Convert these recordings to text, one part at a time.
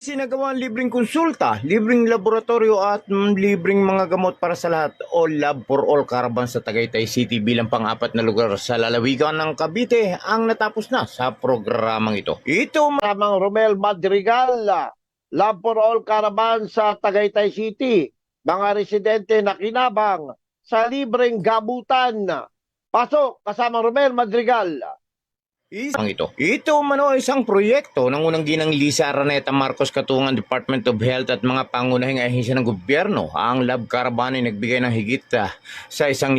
Sinagawa ang libreng konsulta, libreng laboratorio at libreng mga gamot para sa lahat o Lab for All Caravan sa Tagaytay City bilang pang-apat na lugar sa lalawigan ng Cavite ang natapos na sa programang ito. Ito Ramang Romel Madrigal, Love for All Caravan sa Tagaytay City. Mga residente na kinabang sa libreng gamutan. Pasok, kasama Romel Madrigal. Ito mano ay isang proyekto ng unang ginang Lisa Araneta Marcos katungan Department of Health at mga pangunahing ahensya ng gobyerno. Ang Love Caravan ay nagbigay ng higit sa 1,500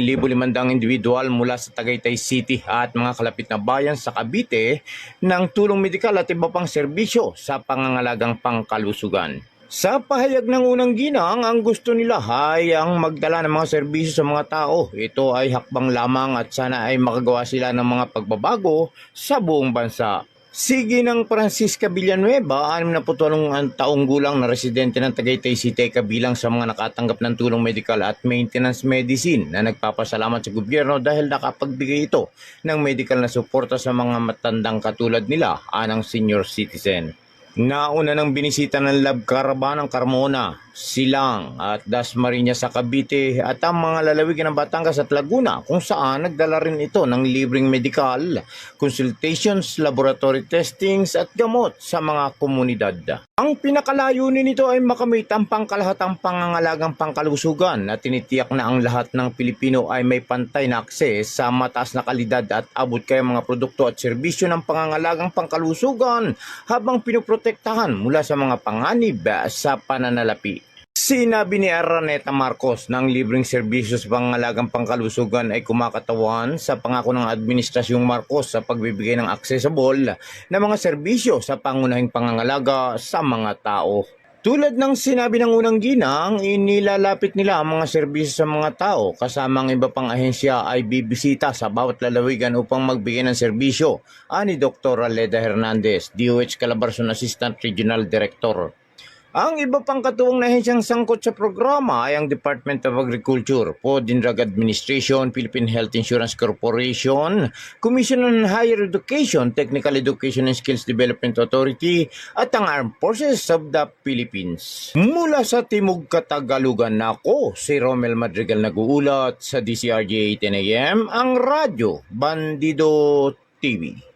individual mula sa Tagaytay City at mga kalapit na bayan sa Cavite ng tulong medikal at iba pang serbisyo sa pangangalagang pangkalusugan. Sa pahayag ng unang ginang, ang gusto nila ay ang magdala ng mga serbisyo sa mga tao. Ito ay hakbang lamang at sana ay makagawa sila ng mga pagbabago sa buong bansa. Si Ginang Francisca Villanueva, 68 taong gulang na residente ng Tagaytay City, kabilang sa mga nakatanggap ng tulong medical at maintenance medicine na nagpapasalamat sa gobyerno dahil nakapagbigay ito ng medical na suporta sa mga matandang katulad nila, anang senior citizen. Nauna nang binisita ng Love Caravan ng Carmona, Silang at Dasmariñas sa Cavite at ang mga lalawigan ng Batangas at Laguna kung saan nagdala rin ito ng libreng medical, consultations, laboratory testings at gamot sa mga komunidad. Ang pinakalayunin nito ay makamit ang pangkalahatang pangangalagang pangkalusugan na tinitiyak na ang lahat ng Pilipino ay may pantay na akses sa mataas na kalidad at abot kaya mga produkto at serbisyo ng pangangalagang pangkalusugan habang pinoprotektahan mula sa mga panganib sa pananalapi. Sinabi ni Araneta Marcos na ang libreng serbisyo sa pangangalagang pangkalusugan ay kumakatawan sa pangako ng Administrasyong Marcos sa pagbibigay ng accessible na mga serbisyo sa pangunahing pangangalaga sa mga tao. Tulad ng sinabi ng unang ginang, inilalapit nila ang mga serbisyo sa mga tao kasama ang iba pang ahensya ay bibisita sa bawat lalawigan upang magbigay ng serbisyo, ani Dr. Aleda Hernandez, DOH Calabarzon Assistant Regional Director. Ang iba pang katuwang na ahensyang sangkot sa programa ay ang Department of Agriculture, Food and Drug Administration, Philippine Health Insurance Corporation, Commission on Higher Education, Technical Education and Skills Development Authority at ang Armed Forces of the Philippines. Mula sa Timog Katagalugan, ako si Romel Madrigal nag-uulat sa DCRJ 10 AM, ang Radyo Bandido TV.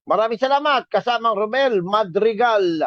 Maraming salamat, kasamang Romel Madrigal.